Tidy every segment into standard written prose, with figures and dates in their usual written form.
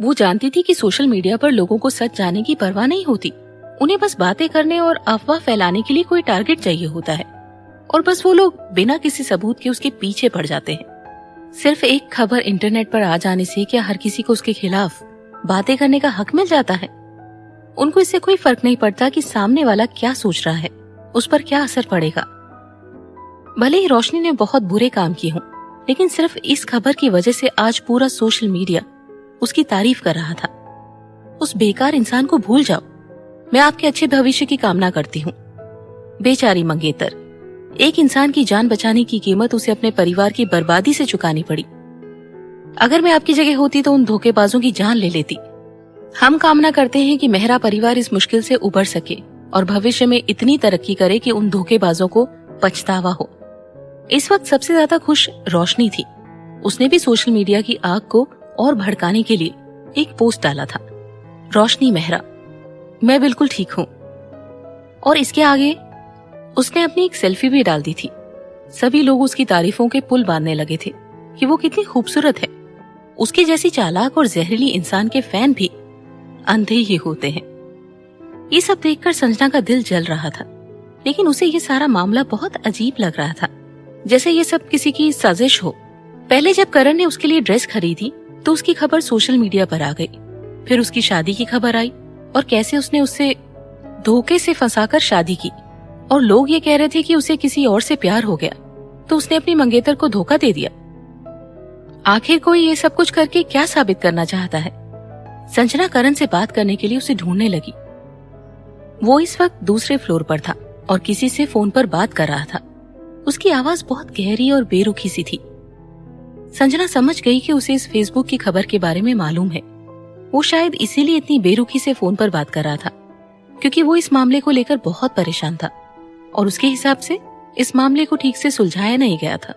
वो जानती थी कि सोशल मीडिया पर लोगों को सच जानने की परवाह नहीं होती। उन्हें बस बातें करने और अफवाह फैलाने के लिए कोई टारगेट चाहिए होता है और बस वो लोग बिना किसी सबूत के उसके पीछे पड़ जाते हैं। सिर्फ एक खबर इंटरनेट पर आ जाने से क्या हर किसी को उसके खिलाफ बातें करने का हक मिल जाता है? उनको इससे कोई फर्क नहीं पड़ता कि सामने वाला क्या सोच रहा है, उस पर क्या असर पड़ेगा। भले ही रोशनी ने बहुत बुरे काम किए हों, लेकिन सिर्फ इस खबर की वजह से आज पूरा सोशल मीडिया उसकी तारीफ कर रहा था। उस बेकार इंसान को भूल जाओ, मैं आपके अच्छे भविष्य की कामना करती हूँ। बेचारी मंगेतर, एक इंसान की जान बचाने की कीमत उसे अपने परिवार की बर्बादी से चुकानी पड़ी। अगर मैं आपकी जगह होती तो उन धोखेबाजों की जान ले लेती। हम कामना करते हैं कि मेहरा परिवार इस मुश्किल से उबर सके और भविष्य में इतनी तरक्की करे कि उन धोखेबाजों को पछतावा हो। इस वक्त सबसे ज्यादा खुश रोशनी थी। उसने भी सोशल मीडिया की आग को और भड़काने के लिए एक पोस्ट डाला था, रोशनी मेहरा, मैं बिल्कुल ठीक हूँ। और इसके आगे उसने अपनी एक सेल्फी भी डाल दी थी। सभी लोग उसकी तारीफों के पुल बांधने लगे थे कि वो कितनी खूबसूरत है। उसकी जैसी चालाक और जहरीली इंसान के फैन भी अंधे ही होते हैं। ये सब देखकर संजना का दिल जल रहा था, लेकिन उसे ये सारा मामला बहुत अजीब लग रहा था, जैसे ये सब किसी की साजिश हो। पहले जब करण ने उसके लिए ड्रेस खरीदी तो उसकी खबर सोशल मीडिया पर आ गई। फिर उसकी शादी की खबर आई और कैसे उसने उससे धोखे से फंसाकर शादी की और लोग ये कह रहे थे कि उसे किसी और से प्यार हो गया, तो उसने अपनी मंगेतर को धोखा दे दिया। आखिर कोई ये सब कुछ करके क्या साबित करना चाहता है? संजना करण से बात करने के लिए उसे ढूंढने लगी। वो इस वक्त दूसरे फ्लोर पर था और किसी से फोन पर बात कर रहा था। उसकी आवाज बहुत गहरी और बेरुखी सी थी। संजना समझ गई कि उसे इस फेसबुक की खबर के बारे में मालूम है। वो शायद इसीलिए इतनी बेरुखी से फोन पर बात कर रहा था, क्योंकि वो इस मामले को लेकर बहुत परेशान था और उसके हिसाब से इस मामले को ठीक से सुलझाया नहीं गया था।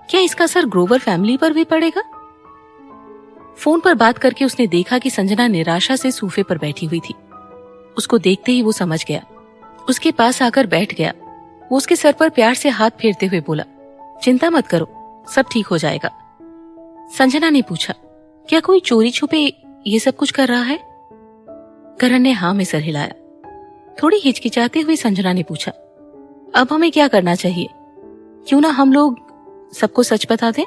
क्या इसका असर ग्रोवर फैमिली पर भी पड़ेगा? फोन पर बात करके उसने देखा कि संजना निराशा से सोफे पर बैठी हुई थी। उसको देखते ही वो समझ गया। उसके पास आकर बैठ गया। वो उसके सर पर प्यार से हाथ फेरते हुए बोला, चिंता मत करो, सब ठीक हो जाएगा। संजना ने पूछा, क्या कोई चोरी छुपे ये सब कुछ कर रहा है? करण ने हाँ में सर हिलाया। थोड़ी हिचकिचाते हुए संजना ने पूछा, अब हमें क्या करना चाहिए? क्यों ना हम लोग सबको सच बता दें?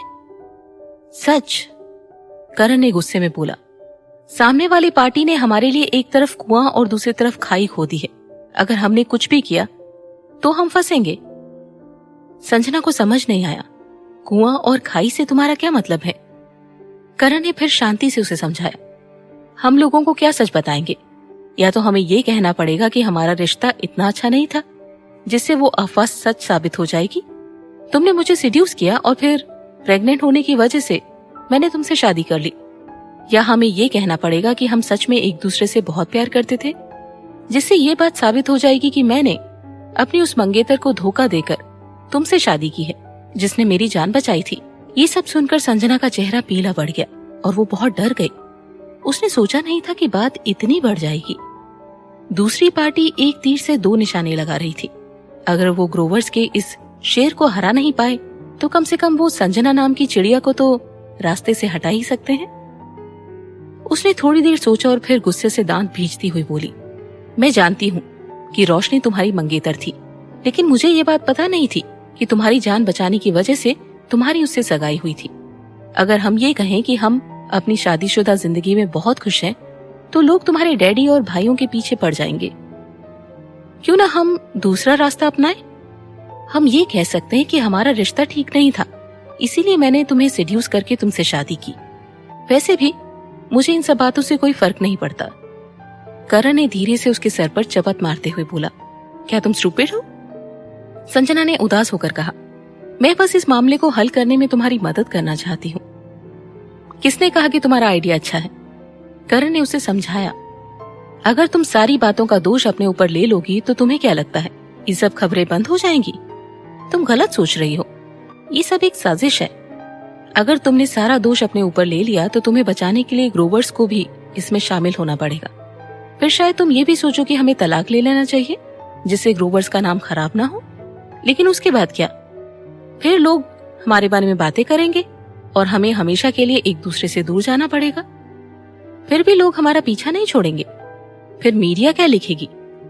सच? करण ने गुस्से में बोला, सामने वाली पार्टी ने हमारे लिए एक तरफ कुआं और दूसरी तरफ खाई खोदी है। अगर हमने कुछ भी किया तो हम फंसेंगे। संजना को समझ नहीं आया, कुआं और खाई से तुम्हारा क्या मतलब है? करण ने फिर शांति से उसे समझाया, हम लोगों को क्या सच बताएंगे? या तो हमें ये कहना पड़ेगा कि हमारा रिश्ता इतना अच्छा नहीं था जिससे वो अफवाह सच साबित हो जाएगी। तुमने मुझे सिड्यूस किया और फिर प्रेग्नेंट होने की वजह से मैंने तुमसे शादी कर ली। या हमें ये कहना पड़ेगा कि हम सच में एक दूसरे से बहुत प्यार करते थे, जिससे ये बात साबित हो जाएगी कि मैंने अपनी उस मंगेतर को धोखा देकर तुमसे शादी की है, जिसने मेरी जान बचाई थी। ये सब सुनकर संजना का चेहरा पीला पड़ गया और वो बहुत डर गई। उसने सोचा नहीं था कि बात इतनी बढ़ जाएगी। दूसरी पार्टी एक तीर से दो निशाने लगा रही थी। अगर वो ग्रोवर्स के इस शेर को हरा नहीं पाए तो कम से कम वो संजना नाम की चिड़िया को तो रास्ते से हटा ही सकते हैं। उसने थोड़ी देर सोचा और फिर गुस्से से दांत भींचती हुई बोली, मैं जानती हूँ कि रोशनी तुम्हारी मंगेतर थी, लेकिन मुझे ये बात पता नहीं थी कि तुम्हारी जान बचाने की वजह से तुम्हारी उससे सगाई हुई थी। अगर हम ये कहें कि हम अपनी शादीशुदा जिंदगी में बहुत खुश हैं, तो लोग तुम्हारे डैडी और भाइयों के पीछे पड़ जाएंगे। क्यों ना हम दूसरा रास्ता अपनाएं? हम ये कह सकते हैं कि हमारा रिश्ता ठीक नहीं था, इसीलिए मैंने तुम्हें सेड्यूस करके तुमसे शादी की। वैसे भी मुझे इन सब बातों से कोई फर्क नहीं पड़ता। करण ने धीरे से उसके सर पर चपत मारते हुए बोला, क्या तुम स्टूपिड हो? संजना ने उदास होकर कहा, मैं बस इस मामले को हल करने में तुम्हारी मदद करना चाहती हूँ। किसने कहा कि तुम्हारा आइडिया अच्छा है? करण ने उसे समझाया, अगर तुम सारी बातों का दोष अपने ऊपर ले लोगी तो तुम्हें क्या लगता है ये सब खबरें बंद हो जाएंगी? तुम गलत सोच रही हो। ये सब एक साजिश है। अगर तुमने सारा दोष अपने ऊपर ले लिया तो तुम्हें बचाने के लिए ग्रोवर्स को भी इसमें शामिल होना पड़ेगा। फिर शायद तुम ये भी सोचो कि हमें तलाक ले लेना चाहिए, जिससे ग्रोवर्स का नाम खराब ना हो। लेकिन उसके बाद क्या? फिर लोग हमारे बारे में बातें करेंगे और हमें हमेशा के लिए एक दूसरे से दूर जाना पड़ेगा। फिर भी लोग हमारा पीछा नहीं छोड़ेंगे। फिर मीडिया क्या लिखेगी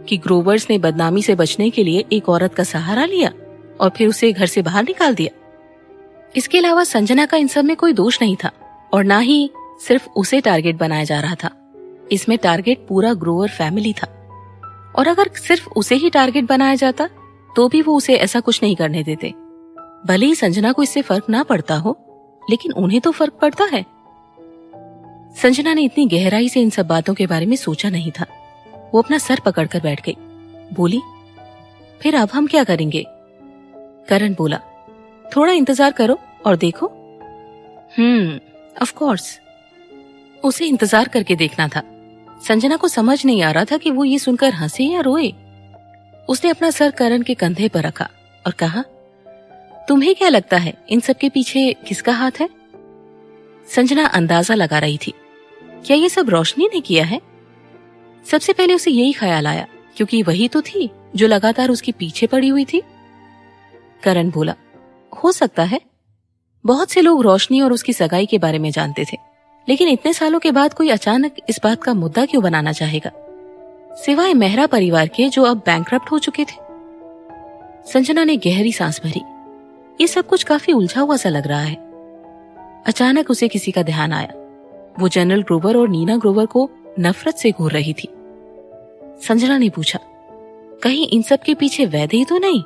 कि ग्रोवर्स ने बदनामी से बचने के लिए एक औरत का सहारा लिया और फिर उसे घर से बाहर निकाल दिया। इसके अलावा संजना का इन सब में कोई दोष नहीं था और ना ही सिर्फ उसे टारगेट बनाया जा रहा था। इसमें टारगेट पूरा ग्रोवर फैमिली था और अगर सिर्फ उसे ही टारगेट बनाया जाता तो भी वो उसे ऐसा कुछ नहीं करने देते। भले ही संजना को इससे फर्क ना पड़ता हो, लेकिन उन्हें तो फर्क पड़ता है। संजना ने इतनी गहराई से इन सब बातों के बारे में सोचा नहीं था। वो अपना सर पकड़कर बैठ गई। बोली, फिर अब हम क्या करेंगे? करण बोला, थोड़ा इंतजार करो और देखो। Of course. उसे इंतजार करके देखना था। संजना को समझ नहीं आ रहा था कि वो ये सुनकर हंसे या रोए। उसने अपना सर करण के कंधे पर रखा और कहा, तुम्हें क्या लगता है इन सब के पीछे किसका हाथ है? संजना अंदाजा लगा रही थी, क्या ये सब रोशनी ने किया है? सबसे पहले उसे यही ख्याल आया क्योंकि वही तो थी जो लगातार उसके पीछे पड़ी हुई थी। करण बोला, हो सकता है। बहुत से लोग रोशनी और उसकी सगाई के बारे में जानते थे, लेकिन इतने सालों के बाद कोई अचानक इस बात का मुद्दा क्यों बनाना चाहेगा, सिवाय मेहरा परिवार के जो अब बैंकरप्ट हो चुके थे। संजना ने गहरी सांस भरी। ये सब कुछ काफी उलझा हुआ सा लग रहा है। अचानक उसे किसी का ध्यान आया। वो जनरल ग्रोवर और नीना ग्रोवर को नफरत से घूर रही थी। संजना ने पूछा, कहीं इन सब के पीछे वैदेही तो नहीं?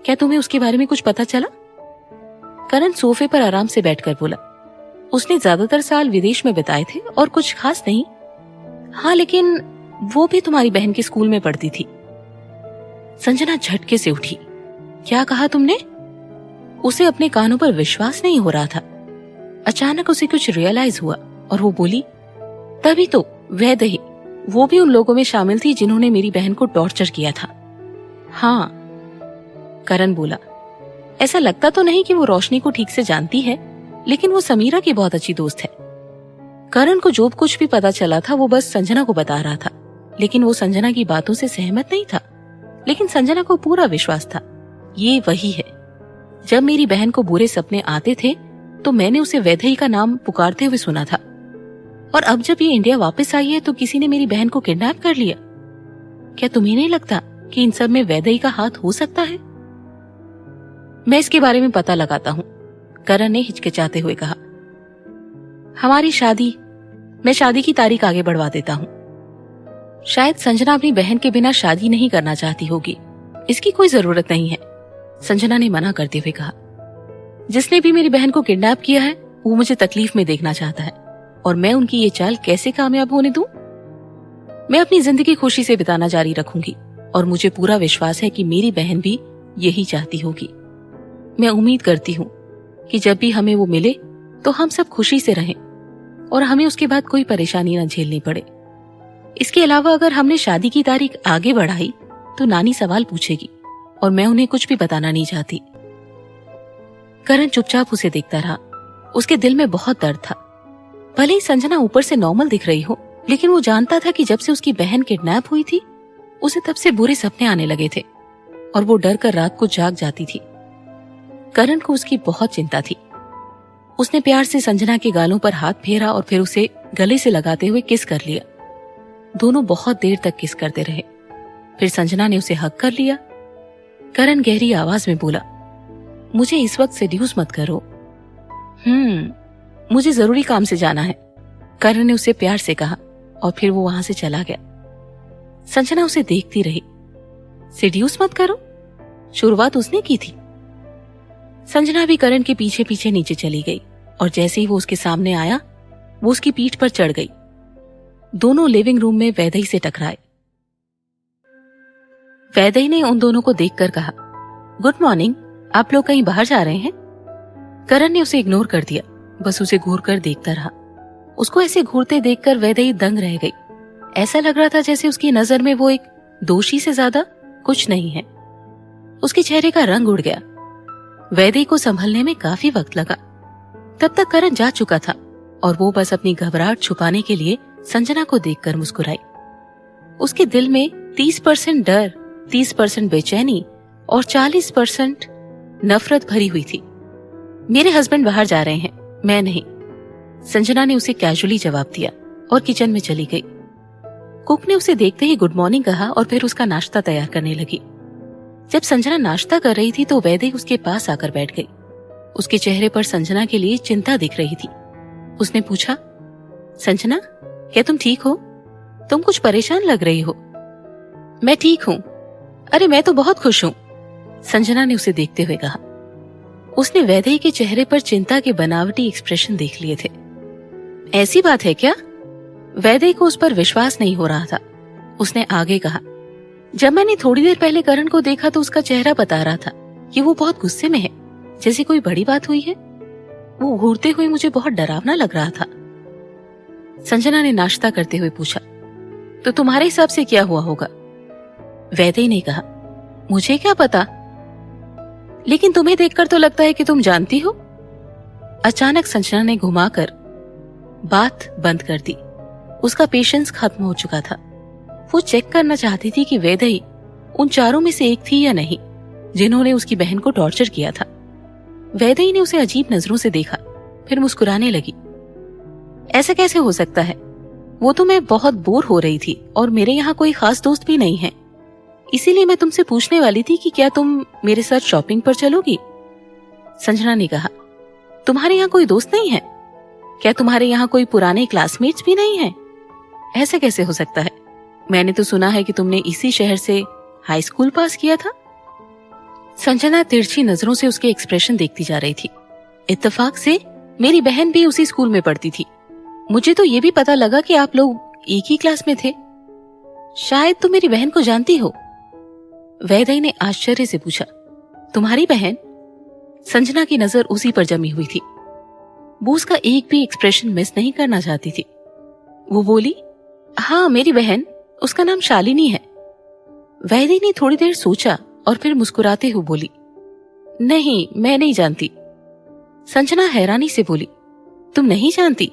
क्या तुम्हें उसके बारे में कुछ पता चला? करण सोफे पर आराम से बैठकर बोला, उसने ज्यादातर साल विदेश में बिताए थे और कुछ खास नहीं। हाँ, लेकिन वो भी तुम्हारी बहन के स्कूल में पढ़ती थी। संजना झटके से उठी। क्या कहा तुमने? उसे अपने कानों पर विश्वास नहीं हो रहा था। अचानक उसे कुछ रियलाइज हुआ और वो बोली, तभी तो वैदेही, वो भी उन लोगों में शामिल थी जिन्होंने मेरी बहन को टॉर्चर किया था। हाँ, करण बोला, ऐसा लगता तो नहीं कि वो रोशनी को ठीक से जानती है, लेकिन वो समीरा की बहुत अच्छी दोस्त है। करण को जो कुछ भी पता चला था वो बस संजना को बता रहा था, लेकिन वो संजना की बातों से सहमत नहीं था। लेकिन संजना को पूरा विश्वास था, ये वही है। जब मेरी बहन को बुरे सपने आते थे तो मैंने उसे वैदेही का नाम पुकारते हुए सुना था, और अब जब ये इंडिया वापस आई है तो किसी ने मेरी बहन को किडनैप कर लिया। क्या तुम्हें नहीं लगता कि इन सब में वैदेही का हाथ हो सकता है? मैं इसके बारे में पता लगाता हूँ, करण ने हिचकिचाते हुए कहा। हमारी शादी, मैं शादी की तारीख आगे बढ़वा देता हूँ। शायद संजना अपनी बहन के बिना शादी नहीं करना चाहती होगी। इसकी कोई जरूरत नहीं है, संजना ने मना करते हुए कहा। जिसने भी मेरी बहन को किडनैप किया है वो मुझे तकलीफ में देखना चाहता है, और मैं उनकी ये चाल कैसे कामयाब होने दूं? मैं अपनी जिंदगी खुशी से बिताना जारी रखूंगी और मुझे पूरा विश्वास है कि मेरी बहन भी यही चाहती होगी। मैं उम्मीद करती हूँ कि जब भी हमें वो मिले तो हम सब खुशी से रहें और हमें उसके बाद कोई परेशानी न झेलनी पड़े। इसके अलावा अगर हमने शादी की तारीख आगे बढ़ाई तो नानी सवाल पूछेगी और मैं उन्हें कुछ भी बताना नहीं चाहती। करण चुपचाप उसे देखता रहा। उसके दिल में बहुत दर्द था। भले ही संजना ऊपर से नॉर्मल दिख रही हो, लेकिन वो जानता था कि जब से उसकी बहन किडनैप हुई थी उसे तब से बुरे सपने आने लगे थे और वो डर कर रात को जाग जाती थी। करण को उसकी बहुत चिंता थी। उसने प्यार से संजना के गालों पर हाथ फेरा और फिर उसे गले से लगाते हुए किस कर लिया। दोनों बहुत देर तक किस करते रहे। फिर संजना ने उसे हग कर लिया। करण गहरी आवाज में बोला, मुझे इस वक्त सेड्यूस मत करो। मुझे जरूरी काम से जाना है, करण ने उसे प्यार से कहा और फिर वो वहां से चला गया। संजना उसे देखती रही। सेड्यूस मत करो, शुरुआत उसने की थी। संजना भी करण के पीछे पीछे नीचे चली गई और जैसे ही वो उसके सामने आया वो उसकी पीठ पर चढ़ गई। दोनों लिविंग रूम में वैदेही से टकराए। वैदेही ने उन दोनों को देखकर कहा, गुड मॉर्निंग, आप लोग कहीं बाहर जा रहे हैं? करण ने उसे इग्नोर कर दिया, बस उसे घूर कर देखता रहा। उसको ऐसे घूरते देखकर वैदेही दंग रह गई। ऐसा लग रहा था जैसे उसकी नजर में वो एक दोषी से ज्यादा कुछ नहीं है। उसके चेहरे का रंग उड़ गया। वैदेही को संभलने में काफी वक्त लगा। तब तक करण जा चुका था और वो बस अपनी घबराहट छुपाने के लिए संजना को देखकर मुस्कुराई। उसके दिल में 30% डर, 30% बेचैनी और 40% नफरत भरी हुई थी। मेरे हस्बैंड बाहर जा रहे हैं, मैं नहीं, संजना ने उसे कैजुअली जवाब दिया और किचन में चली गई। कुक ने उसे देखते ही गुड मॉर्निंग कहा और फिर उसका नाश्ता तैयार करने लगी। जब संजना नाश्ता कर रही थी तो वैदेही उसके पास आकर बैठ गई। उसके चेहरे पर संजना के लिए चिंता दिख रही थी। उसने पूछा, संजना, क्या तुम ठीक हो? तुम कुछ परेशान लग रही हो। मैं ठीक हूँ। अरे मैं तो बहुत खुश हूँ, संजना ने उसे देखते हुए कहा। उसने वैदेही के चेहरे पर चिंता के बनावटी एक्सप्रेशन देख लिए थे। ऐसी बात है क्या? वैदेही को उस पर विश्वास नहीं हो रहा था। उसने आगे कहा, जब मैंने थोड़ी देर पहले करण को देखा तो उसका चेहरा बता रहा था कि वो बहुत गुस्से में है, जैसे कोई बड़ी बात हुई है। वो घूरते हुए मुझे बहुत डरावना लग रहा था। संजना ने नाश्ता करते हुए पूछा, तो तुम्हारे हिसाब से क्या हुआ होगा? वैदेही ने कहा, मुझे क्या पता, लेकिन तुम्हें देखकर तो लगता है कि तुम जानती हो। अचानक संजना ने घुमाकर बात बंद कर दी। उसका पेशेंस खत्म हो चुका था। वो चेक करना चाहती थी कि वैदेही उन चारों में से एक थी या नहीं जिन्होंने उसकी बहन को टॉर्चर किया था। वैदेही ने उसे अजीब नजरों से देखा, फिर मुस्कुराने लगी। ऐसा कैसे हो सकता है? वो तो मैं बहुत बोर हो रही थी और मेरे यहाँ कोई खास दोस्त भी नहीं है, इसीलिए मैं तुमसे पूछने वाली थी कि क्या तुम मेरे साथ शॉपिंग पर चलोगी? संजना ने कहा, तुम्हारे यहाँ कोई दोस्त नहीं है? क्या तुम्हारे यहाँ कोई पुराने क्लासमेट्स भी नहीं है? ऐसा कैसे हो सकता है? मैंने तो सुना है कि तुमने इसी शहर से हाई स्कूल पास किया था। संजना तिरछी नजरों से उसके एक्सप्रेशन देखती जा रही थी। इत्तेफाक से मेरी बहन भी उसी स्कूल में पढ़ती थी। मुझे तो ये भी पता लगा कि आप लोग एक ही क्लास में थे। शायद तुम मेरी बहन को जानती हो। वैदेही ने आश्चर्य से पूछा, तुम्हारी बहन? संजना की नजर उसी पर जमी हुई थी। वो उसका एक भी एक्सप्रेशन मिस नहीं करना चाहती थी। वो बोली, हाँ मेरी बहन, उसका नाम शालिनी है। वैदेही ने थोड़ी देर सोचा और फिर मुस्कुराते हुए बोली, नहीं मैं नहीं जानती। संजना हैरानी से बोली, तुम नहीं जानती?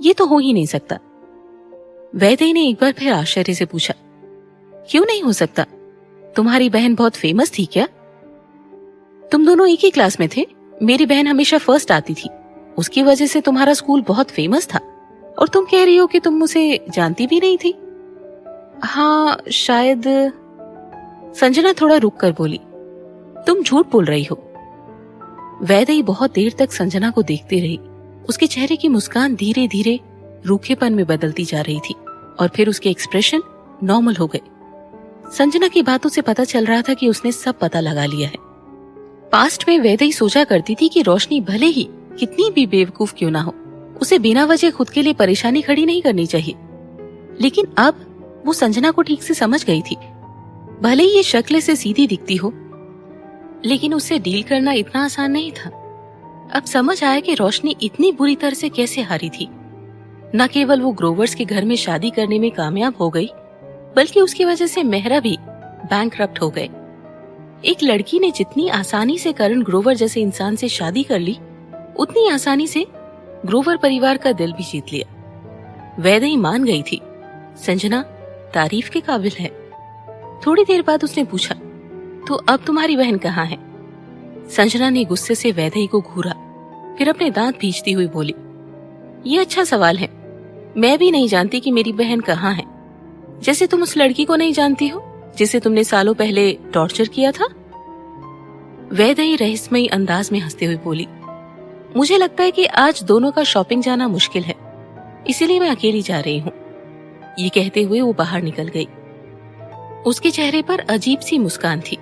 ये तो हो ही नहीं सकता। वैदेही ने एक बार फिर आश्चर्य से पूछा, क्यों नहीं हो सकता? तुम्हारी बहन बहुत फेमस थी क्या? तुम दोनों एक ही क्लास में थे। मेरी बहन हमेशा फर्स्ट आती थी, उसकी वजह से तुम्हारा स्कूल बहुत फेमस था। और तुम कह रही हो कि तुम उसे जानती भी नहीं थी। हाँ शायद। संजना थोड़ा रुक कर बोली, तुम झूठ बोल रही हो। वैदेही बहुत देर तक संजना को देखती रही। उसके चेहरे की मुस्कान धीरे धीरे रूखेपन में बदलती जा रही थी और फिर उसके एक्सप्रेशन नॉर्मल हो गए। संजना की बातों से पता चल रहा था कि उसने सब पता लगा लिया है। पास्ट में वैदेही सोचा करती थी कि रोशनी भले ही कितनी भी बेवकूफ क्यों ना हो, उसे बिना वजह खुद के लिए परेशानी खड़ी नहीं करनी चाहिए। लेकिन अब वो संजना को ठीक से समझ गई थी। भले ही ये शक्ल से सीधी दिखती हो, लेकिन उससे डील करना इतना आसान नहीं था। अब समझ आया कि रोशनी इतनी बुरी तरह से कैसे हारी थी। न केवल वो ग्रोवर्स के घर में शादी करने में कामयाब हो गई, बल्कि उसकी वजह से मेहरा भी बैंकरप्ट हो गए। एक लड़की ने जितनी आसानी से करण ग्रोवर जैसे इंसान से शादी कर ली, उतनी आसानी से ग्रोवर परिवार का दिल भी जीत लिया। वैदेही मान गई थी, संजना तारीफ के काबिल है। थोड़ी देर बाद उसने पूछा, तो अब तुम्हारी बहन कहाँ है? संजना ने गुस्से से वैदेही को घूरा, फिर अपने दांत भींचती हुई बोली, ये अच्छा सवाल है। मैं भी नहीं जानती कि मेरी बहन कहाँ है, जैसे तुम उस लड़की को नहीं जानती हो जिसे तुमने सालों पहले टॉर्चर किया था। वैदेही रहस्यमयी अंदाज में हंसते हुए बोली, मुझे लगता है कि आज दोनों का शॉपिंग जाना मुश्किल है, इसीलिए मैं अकेली जा रही हूँ। ये कहते हुए वो बाहर निकल गई। उसके चेहरे पर अजीब सी मुस्कान थी।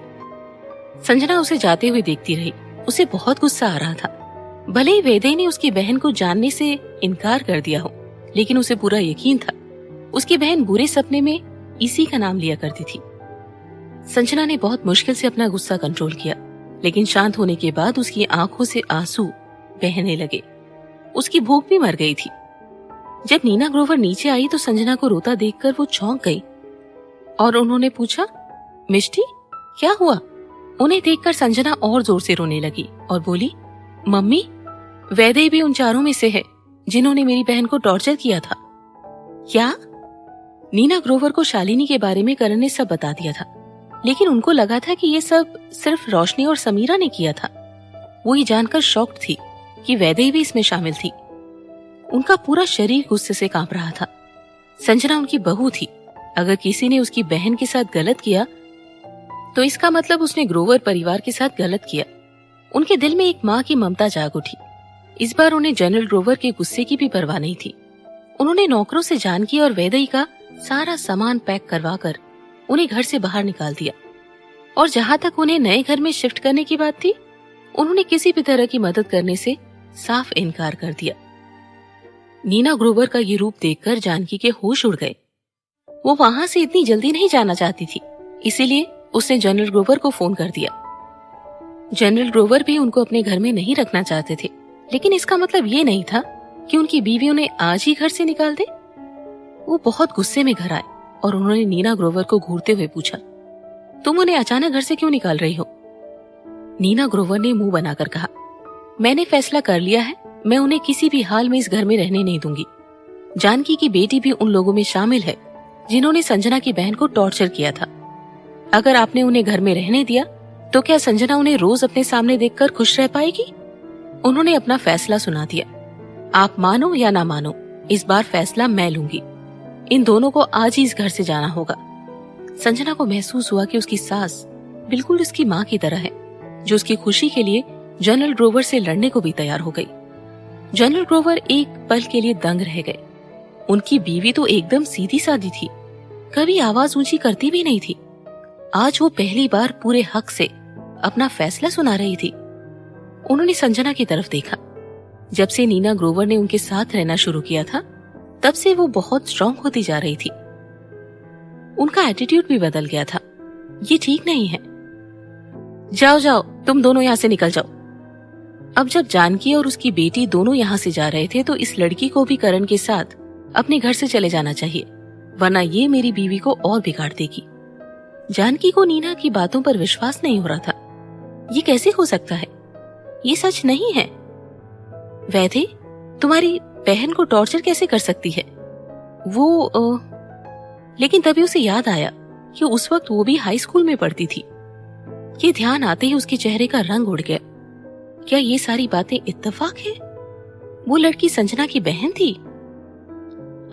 संजना उसे जाते हुए देखती रही। उसे बहुत गुस्सा आ रहा था। भले ही वैदेही ने उसकी बहन को जानने से इनकार कर दिया हो, लेकिन उसे पूरा यकीन था उसकी बहन बुरे सपने में इसी का नाम लिया करती थी। संजना ने बहुत मुश्किल से अपना गुस्सा कंट्रोल किया, लेकिन शांत होने के बाद उसकी आंखों से आंसू बहने लगे। उसकी भूख भी मर गई थी। जब नीना ग्रोवर नीचे आई तो संजना को रोता देखकर वो चौंक गई और उन्होंने पूछा, मिष्टी क्या हुआ? उन्हें देखकर संजना और जोर से रोने लगी और बोली, मम्मी, वैदेही भी उन चारों में से है जिन्होंने मेरी बहन को टॉर्चर किया था। क्या? नीना ग्रोवर को शालिनी के बारे में करण ने सब बता दिया था, लेकिन उनको लगा था कि ये सब सिर्फ रोशनी और समीरा ने किया था। वो ये जानकर शॉक्ड थी कि वैदेही भी इसमें शामिल थी। उनका पूरा शरीर गुस्से से कांप रहा था। संजना उनकी बहू थी। अगर किसी ने उसकी बहन के साथ गलत किया तो इसका मतलब उसने ग्रोवर परिवार के साथ गलत किया। उनके दिल में एक माँ की ममता जाग उठी। इस बार उन्हें जनरल ग्रोवर के गुस्से की भी परवाह नहीं थी। उन्होंने नौकरों से जानकी और वैदेही का सारा सामान पैक करवाकर उन्हें घर से बाहर निकाल दिया। और जहां तक उन्हें नए घर में शिफ्ट करने की बात थी, उन्होंने किसी भी तरह की मदद करने से साफ इनकार कर दिया। नीना ग्रोवर का ये रूप देखकर जानकी के होश उड़ गए। वो वहां से इतनी जल्दी नहीं जाना चाहती थी, इसीलिए उसने जनरल ग्रोवर को फोन कर दिया। जनरल ग्रोवर भी उनको अपने घर में नहीं रखना चाहते थे, लेकिन इसका मतलब ये नहीं था कि उनकी बीवी उन्हें आज ही घर से निकाल दे। वो बहुत गुस्से में घर आए और उन्होंने नीना ग्रोवर को घूरते हुए पूछा, तुम उन्हें अचानक घर से क्यों निकाल रही हो? नीना ग्रोवर ने मुंह बनाकर कहा, मैंने फैसला कर लिया है, मैं उन्हें किसी भी हाल में इस घर में रहने नहीं दूंगी। जानकी की बेटी भी उन लोगों में शामिल है जिन्होंने संजना की बहन को टॉर्चर किया था। अगर आपने उन्हें घर में रहने दिया तो क्या संजना उन्हें रोज अपने सामने देखकर खुश रह पाएगी? उन्होंने अपना फैसला सुना दिया। आप मानो या ना मानो, इस बार फैसला मैं लूंगी। इन दोनों को आज ही इस घर से जाना होगा। संजना को महसूस हुआ कि उसकी सास बिल्कुल उसकी माँ की तरह है, जो उसकी खुशी के लिए जनरल ग्रोवर से लड़ने को भी तैयार हो गई। जनरल ग्रोवर एक पल के लिए दंग रह गए। उनकी बीवी तो एकदम सीधी सादी थी, कभी आवाज ऊंची करती भी नहीं थी। आज वो पहली बार पूरे हक से अपना फैसला सुना रही थी। उन्होंने संजना की तरफ देखा। जब से नीना ग्रोवर ने उनके साथ रहना शुरू किया था, तब से वो बहुत स्ट्रांग होती जा रही थी। उनका एटीट्यूड भी बदल गया था। ये ठीक नहीं है। जाओ जाओ, तुम दोनों यहाँ से निकल जाओ। अब जब जानकी और उसकी बेटी दोनों यहाँ से जा रहे थे, तो इस लड़की को भी करण के साथ अपने घर से चले जाना चाहिए, वरना ये मेरी बीवी को और बिगाड़ देगी। जानकी को नीना की बातों पर विश्वास नहीं हो रहा था। ये कैसे हो सकता है? ये सच नहीं है। वैदे, तुम्हारी बहन को टॉर्चर कैसे कर सकती है? लेकिन तभी उसे याद आया कि उस वक्त वो भी हाई स्कूल में पढ़ती थी। ये ध्यान आते ही उसके चेहरे का रंग उड़ गया। क्या ये सारी बातें इत्तेफाक है? वो लड़की संजना की बहन थी।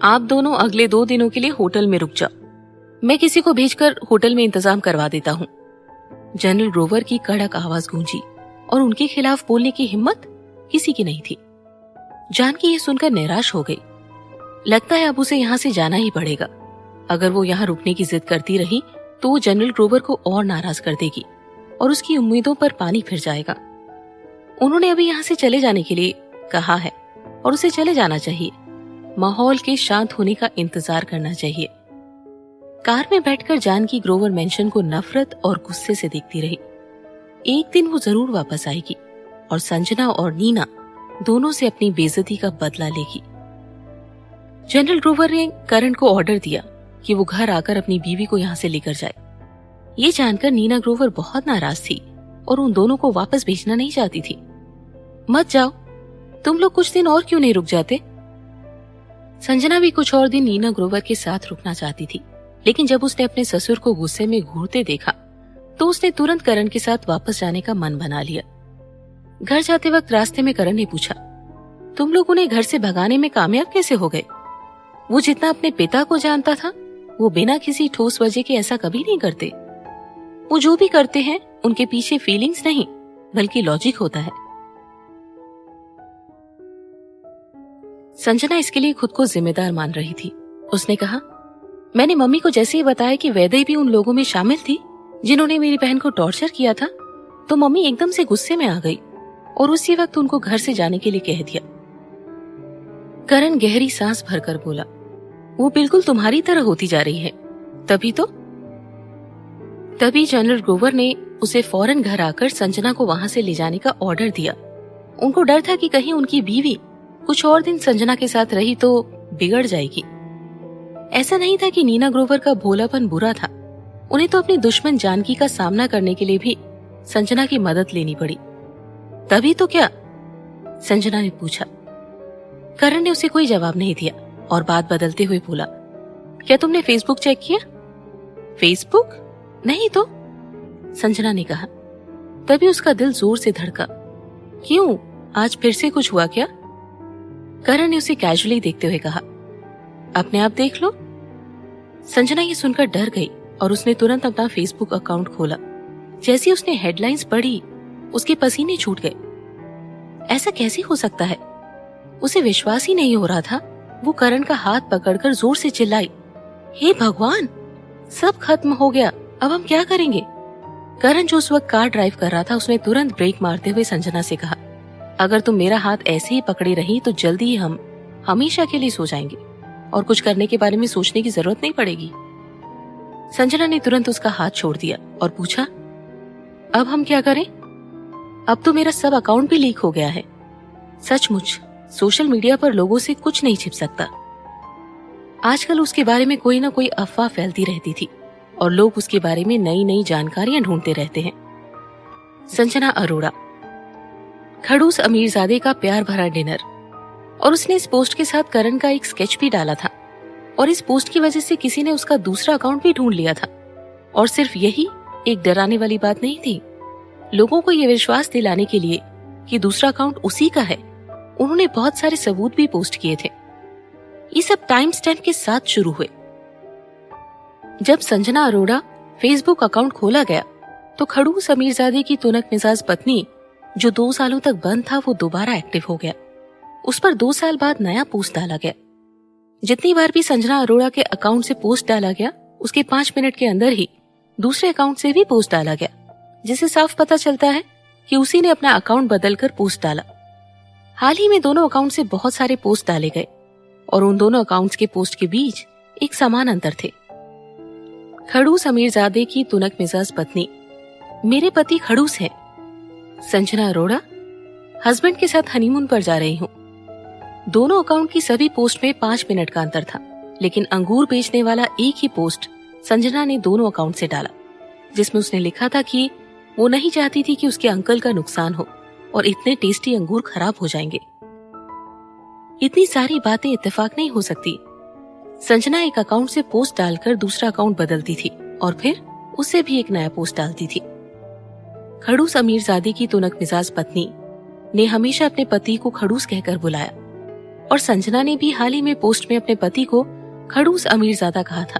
आप दोनों अगले 2 दिनों के लिए होटल में रुक जाओ, मैं किसी को भेजकर होटल में इंतजाम करवा देता हूँ। जनरल ग्रोवर की कड़क आवाज गूंजी और उनके खिलाफ बोलने की हिम्मत किसी की नहीं थी। जानकी ये सुनकर निराश हो गई। लगता है अब उसे यहाँ से जाना ही पड़ेगा। अगर वो यहाँ रुकने की जिद करती रही तो वो जनरल ग्रोवर को और नाराज कर देगी और उसकी उम्मीदों पर पानी फिर जाएगा। उन्होंने अभी यहाँ से चले जाने के लिए कहा है और उसे चले जाना चाहिए। माहौल के शांत होने का इंतजार करना चाहिए। कार में बैठकर जानकी ग्रोवर मेंशन को नफरत और गुस्से से देखती रही। एक दिन वो जरूर वापस आएगी और संजना और नीना दोनों से अपनी बेइज्जती का बदला लेगी। जनरल ग्रोवर ने करण को ऑर्डर दिया कि वो घर आकर अपनी बीवी को यहाँ से लेकर जाए। ये जानकर नीना ग्रोवर बहुत नाराज थी और उन दोनों को वापस भेजना नहीं चाहती थी। मत जाओ, तुम लोग कुछ दिन और क्यों नहीं रुक जाते? संजना भी कुछ और दिन नीना ग्रोवर के साथ रुकना चाहती थी, लेकिन जब उसने अपने ससुर को गुस्से में घूरते देखा तो उसने तुरंत करण के साथ वापस जाने का मन बना लिया। घर जाते वक्त रास्ते में करण ने पूछा, तुम लोग उन्हें घर से भगाने में कामयाब कैसे हो गए? वो जितना अपने पिता को जानता था, वो बिना किसी ठोस वजह के ऐसा कभी नहीं करते। वो जो भी करते हैं उनके पीछे फीलिंग्स नहीं बल्कि लॉजिक होता है। संजना इसके लिए खुद को जिम्मेदार मान रही थी। उसने कहा, मैंने मम्मी को जैसे ही बताया कि वैदेही भी उन लोगों में शामिल थी जिन्होंने मेरी बहन को टॉर्चर किया था, तो मम्मी एकदम से गुस्से में आ गई और उसी वक्त उनको घर से जाने के लिए कह दिया। करण गहरी सांस भरकर बोला, वो बिल्कुल तुम्हारी तरह होती जा रही है। तभी जनरल ग्रोवर ने उसे फौरन घर आकर संजना को वहां से ले जाने का ऑर्डर दिया। उनको डर था कि कहीं उनकी बीवी कुछ और दिन संजना के साथ रही तो बिगड़ जाएगी। ऐसा नहीं था कि नीना ग्रोवर का भोलापन बुरा था, उन्हें तो अपनी दुश्मन जानकी का सामना करने के लिए भी संजना की मदद लेनी पड़ी। तभी तो क्या? संजना ने पूछा। करण ने उसे कोई जवाब नहीं दिया और बात बदलते हुए बोला, क्या तुमने फेसबुक चेक किया? फेसबुक? नहीं तो, संजना ने कहा। तभी उसका दिल जोर से धड़का। क्यों, आज फिर से कुछ हुआ क्या? करण ने उसे कैजुअली देखते हुए कहा, अपने आप देख लो, संजना ये सुनकर डर गई और उसने तुरंत अपना फेसबुक अकाउंट खोला। जैसे ही उसने हेडलाइंस पढ़ी, उसके पसीने छूट गए। ऐसा कैसे हो सकता है? उसे विश्वास ही नहीं हो रहा था। वो करण का हाथ पकड़कर जोर से चिल्लाई, हे भगवान, सब खत्म हो गया, अब हम क्या करेंगे? करण जो उस वक्त कार ड्राइव कर रहा था, उसने तुरंत ब्रेक मारते हुए संजना से कहा, अगर तुम मेरा हाथ ऐसे ही पकड़े रही तो जल्दी ही हम हमेशा के लिए सो जाएंगे और कुछ करने के बारे में सोचने की जरूरत नहीं पड़ेगी। संजना ने तुरंत उसका हाथ छोड़ दिया और पूछा, अब हम क्या करें? अब तो मेरा सब अकाउंट भी लीक हो गया है। सचमुच सोशल मीडिया पर लोगों से कुछ नहीं छिप सकता। आजकल उसके बारे में कोई ना कोई अफवाह फैलती रहती थी और लोग उसके बारे में नई नई जानकारियां ढूंढते रहते हैं। संजना अरोड़ा। खड़ूस अमीरजादे का प्यार भरा डिनर। और उसने इस पोस्ट के साथ करण का एक स्केच भी डाला था और इस पोस्ट की वजह से किसी ने उसका दूसरा अकाउंट भी ढूंढ लिया था। और सिर्फ यही एक डराने वाली बात नहीं थी। लोगों को यह विश्वास दिलाने के लिए कि दूसरा अकाउंट उसी का है, उन्होंने बहुत सारे सबूत भी पोस्ट किए थे। ये सब टाइम स्टैम्प के साथ शुरू हुए। जब संजना अरोड़ा फेसबुक अकाउंट खोला गया तो खड़ूस अमीरजादे की तुनक मिजाज पत्नी, जो 2 सालों तक बंद था, वो दोबारा एक्टिव हो गया। उस पर 2 साल बाद नया पोस्ट डाला गया। जितनी बार भी संजना अरोड़ा के अकाउंट से पोस्ट डाला गया, उसके 5 मिनट के अंदर ही दूसरे अकाउंट से भी पोस्ट डाला गया, जिससे साफ पता चलता है कि उसी ने अपना अकाउंट बदलकर पोस्ट डाला। हाल ही में दोनों अकाउंट से बहुत सारे पोस्ट डाले गए और उन दोनों अकाउंट्स के पोस्ट के बीच एक समान अंतर थे। खड़ूस अमीरजादे की तुनक मिजाज पत्नी, मेरे पति खड़ूस हैं। संजना अरोड़ा, हस्बैंड के साथ हनीमून पर जा रही हूँ। दोनों अकाउंट की सभी पोस्ट में 5 मिनट का अंतर था, लेकिन अंगूर बेचने वाला एक ही पोस्ट संजना ने दोनों अकाउंट से डाला, जिसमें उसने लिखा था कि वो नहीं चाहती थी कि उसके अंकल का नुकसान हो और इतने टेस्टी अंगूर खराब हो जाएंगे। इतनी सारी बातें इत्तेफाक नहीं हो सकती। संजना एक अकाउंट से पोस्ट डालकर दूसरा अकाउंट बदलती थी और फिर उससे भी एक नया पोस्ट डालती थी। खड़ूस अमीरजादे की तुनक मिजाज पत्नी ने हमेशा अपने पति को खड़ूस कहकर बुलाया और संजना ने भी हाल ही में पोस्ट में अपने पति को खड़ूस अमीरजादा कहा था।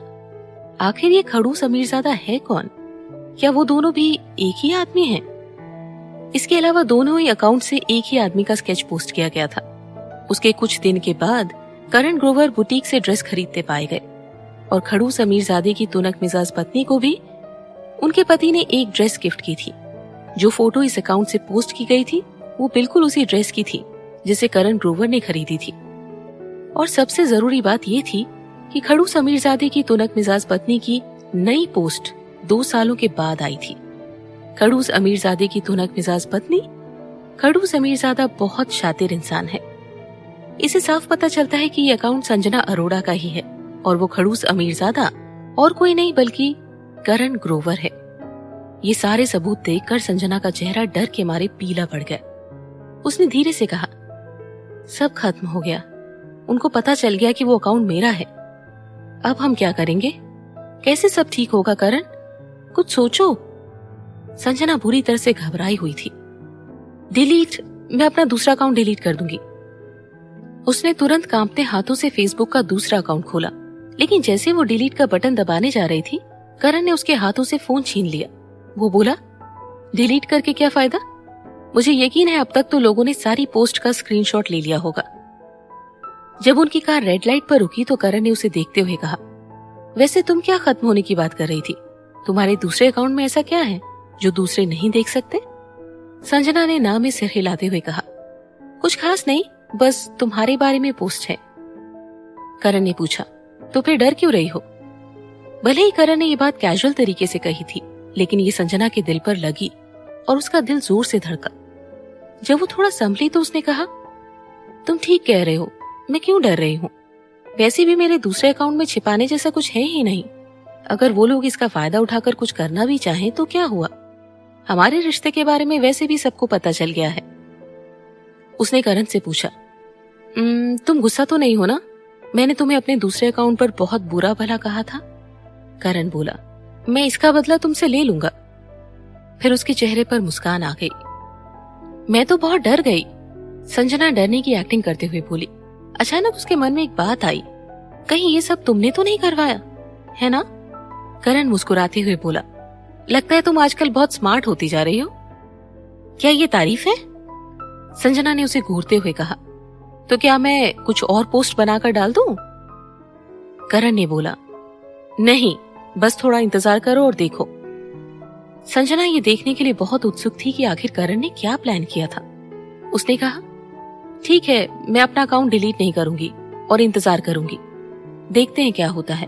आखिर ये खड़ूस अमीरजादा है कौन? क्या वो दोनों भी एक ही आदमी हैं? इसके अलावा दोनों ही अकाउंट से एक ही आदमी का स्केच पोस्ट किया गया था। उसके कुछ दिन के बाद करण ग्रोवर बुटीक से ड्रेस खरीदते पाए गए और खड़ूस अमीरजादे की तुनक मिजाज पत्नी को भी उनके पति ने एक ड्रेस गिफ्ट की थी। जो फोटो इस अकाउंट से पोस्ट की गई थी वो बिल्कुल उसी ड्रेस की थी जिसे करण ग्रोवर ने खरीदी थी। और सबसे जरूरी बात ये थी कि खड़ूस अमीरजादे की तुनक मिजाज पत्नी की नई पोस्ट 2 सालों के बाद आई थी। खड़ूस अमीरजादे की तुनक मिजाज पत्नी, खड़ूस अमीरजादा बहुत शातिर इंसान है। इसे साफ पता चलता है कि ये अकाउंट संजना अरोड़ा का ही है और वो खड़ूस अमीरजादा और कोई नहीं बल्कि करण ग्रोवर है। ये सारे सबूत देखकर संजना का चेहरा डर के मारे पीला पड़ गया। उसने धीरे से कहा, सब खत्म हो गया। उनको पता चल गया कि वो अकाउंट मेरा है। अब हम क्या करेंगे? कैसे सब ठीक होगा करण? कुछ सोचो। संजना बुरी तरह से घबराई हुई थी। डिलीट, मैं अपना दूसरा अकाउंट डिलीट कर दूंगी। उसने तुरंत कांपते हाथों से फेसबुक का दूसरा अकाउंट खोला, लेकिन जैसे वो डिलीट का बटन दबाने जा रही थी, करण ने उसके हाथों से फोन छीन लिया। वो बोला, डिलीट करके क्या फायदा? मुझे यकीन है अब तक तो लोगों ने सारी पोस्ट का स्क्रीनशॉट ले लिया होगा। जब उनकी कार रेड लाइट पर रुकी तो करण ने उसे देखते हुए कहा, वैसे तुम क्या खत्म होने की बात कर रही थी? तुम्हारे दूसरे अकाउंट में ऐसा क्या है जो दूसरे नहीं देख सकते? संजना ने ना में सिर हिलाते हुए कहा, कुछ खास नहीं, बस तुम्हारे बारे में पोस्ट है। करण ने पूछा, तो फिर डर क्यों रही हो? भले ही करण ने ये बात कैजुअल तरीके से कही थी, लेकिन ये संजना के दिल पर लगी और उसका दिल जोर से धड़का। जब वो थोड़ा संभली तो उसने कहा, तुम ठीक कह रहे हो, मैं क्यों डर रही हूँ? वैसे भी मेरे दूसरे अकाउंट में छिपाने जैसा कुछ है ही नहीं। अगर वो लोग इसका फायदा उठाकर कुछ करना भी चाहें तो क्या हुआ? हमारे रिश्ते के बारे में वैसे भी सबको पता चल गया है। उसने करण से पूछा, तुम गुस्सा तो नहीं हो ना? मैंने तुम्हें अपने दूसरे अकाउंट पर बहुत बुरा भला कहा था। करण बोला, मैं इसका बदला तुमसे ले लूंगा। फिर उसके चेहरे पर मुस्कान आ गई। मैं तो बहुत डर गई। संजना डरने की एक्टिंग करते हुए बोली। अचानक उसके मन में एक बात आई, कहीं ये सब तुमने तो नहीं करवाया? है ना? करण मुस्कुराते हुए बोला, लगता है तुम आजकल बहुत स्मार्ट होती जा रही हो। क्या ये तारीफ है? संजना ने उसे घूरते हुए कहा। तो क्या मैं कुछ और पोस्ट बनाकर डाल दूं? करण ने बोला, नहीं, बस थोड़ा इंतजार करो और देखो। संजना ये देखने के लिए बहुत उत्सुक थी कि आखिर करण ने क्या प्लान किया था। उसने कहा, ठीक है, मैं अपना अकाउंट डिलीट नहीं करूंगी और इंतजार करूंगी, देखते हैं क्या होता है।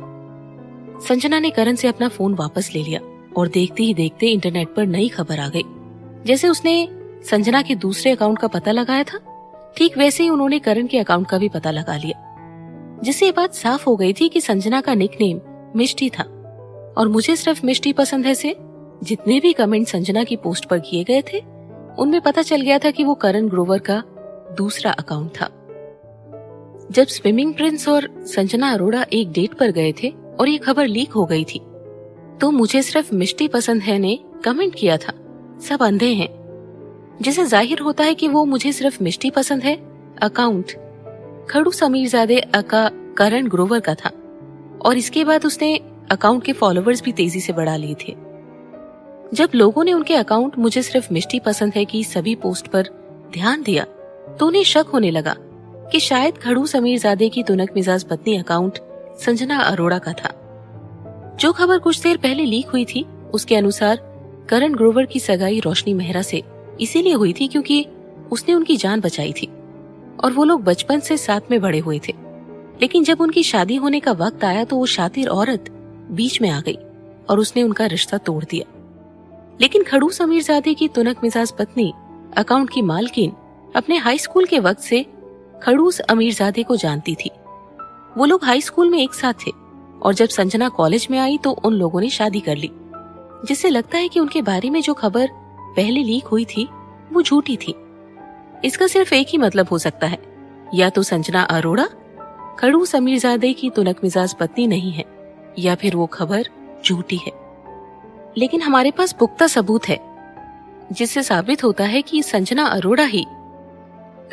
संजना ने करण से अपना फोन वापस ले लिया और देखते ही देखते इंटरनेट पर नई खबर आ गई। जैसे उसने संजना के दूसरे अकाउंट का पता लगाया था, ठीक वैसे ही उन्होंने करण के अकाउंट का भी पता लगा लिया, जिससे ये बात साफ हो गई थी कि संजना का निकनेम मिष्टी था और मुझे सिर्फ मिष्टी पसंद है से जितने भी कमेंट संजना की पोस्ट पर किए गए थे, उनमें पता चल गया था कि वो करण ग्रोवर का दूसरा अकाउंट था। जब स्विमिंग प्रिंस और संजना अरोड़ा एक डेट पर गए थे और ये खबर लीक हो गई थी, तो मुझे सिर्फ मिष्टी पसंद है ने कमेंट किया था, सब अंधे हैं, जिसे जाहिर होता है कि वो मुझे सिर्फ मिष्टी पसंद है अकाउंट खड़ू समीरजादे अका करण ग्रोवर का था। और इसके बाद उसने अकाउंट के फॉलोवर्स भी तेजी से बढ़ा लिए थे। जब लोगों ने उनके अकाउंट मुझे सिर्फ मिष्टी पसंद है की सभी पोस्ट पर ध्यान दिया, तो उन्हें शक होने लगा कि शायद खड़ू समीरजादे की तुनक मिजाज पत्नी अकाउंट संजना अरोड़ा का था। जो खबर कुछ देर पहले लीक हुई थी, उसके अनुसार करण ग्रोवर की सगाई रोशनी मेहरा से इसीलिए हुई थी क्योंकि उसने उनकी जान बचाई थी और वो लोग बचपन से साथ में बड़े हुए थे। लेकिन जब उनकी शादी होने का वक्त आया तो वो शातिर औरत बीच में आ गई और उसने उनका रिश्ता तोड़ दिया। लेकिन खड़ू समीरजादे की तुनक मिजाज पत्नी अकाउंट की मालकिन अपने हाई स्कूल के वक्त से खड़ूस अमीरजादे को जानती थी। वो लोग हाई स्कूल में एक साथ थे और जब संजना कॉलेज में आई तो उन लोगों ने शादी कर ली, जिससे लगता है कि उनके बारे में जो खबर पहले लीक हुई थी वो झूठी थी। इसका सिर्फ एक ही मतलब हो सकता है, या तो संजना अरोड़ा खड़ूस अमीरजादे की तुनक मिजाज पत्नी नहीं है, या फिर वो खबर झूठी है। लेकिन हमारे पास पुख्ता सबूत है जिससे साबित होता है कि संजना अरोड़ा ही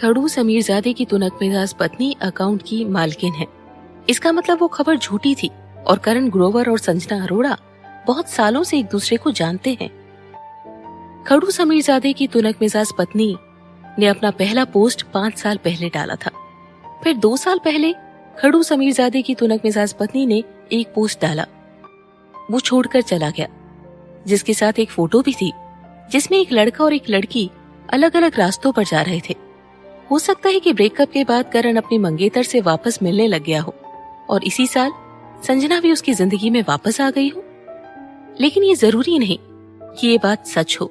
खड़ूस अमीरजादे की तुनक मिजाज पत्नी अकाउंट की मालकिन है। इसका मतलब वो खबर झूठी थी और करण ग्रोवर और संजना अरोड़ा बहुत सालों से एक दूसरे को जानते हैं। खड़ूस अमीरजादे की तुनक मिजाज पत्नी ने अपना पहला पोस्ट 5 साल पहले डाला था। फिर 2 साल पहले खड़ूस अमीरजादे की तुनक मिजाज पत्नी ने एक पोस्ट डाला, वो छोड़कर चला गया, जिसके साथ एक फोटो भी थी जिसमें एक लड़का और एक लड़की अलग अलग रास्तों पर जा रहे थे। हो सकता है कि ब्रेकअप के बाद करण अपनी मंगेतर से वापस मिलने लग गया हो और इसी साल संजना भी उसकी जिंदगी में वापस आ गई हो। लेकिन ये जरूरी नहीं कि ये बात सच हो।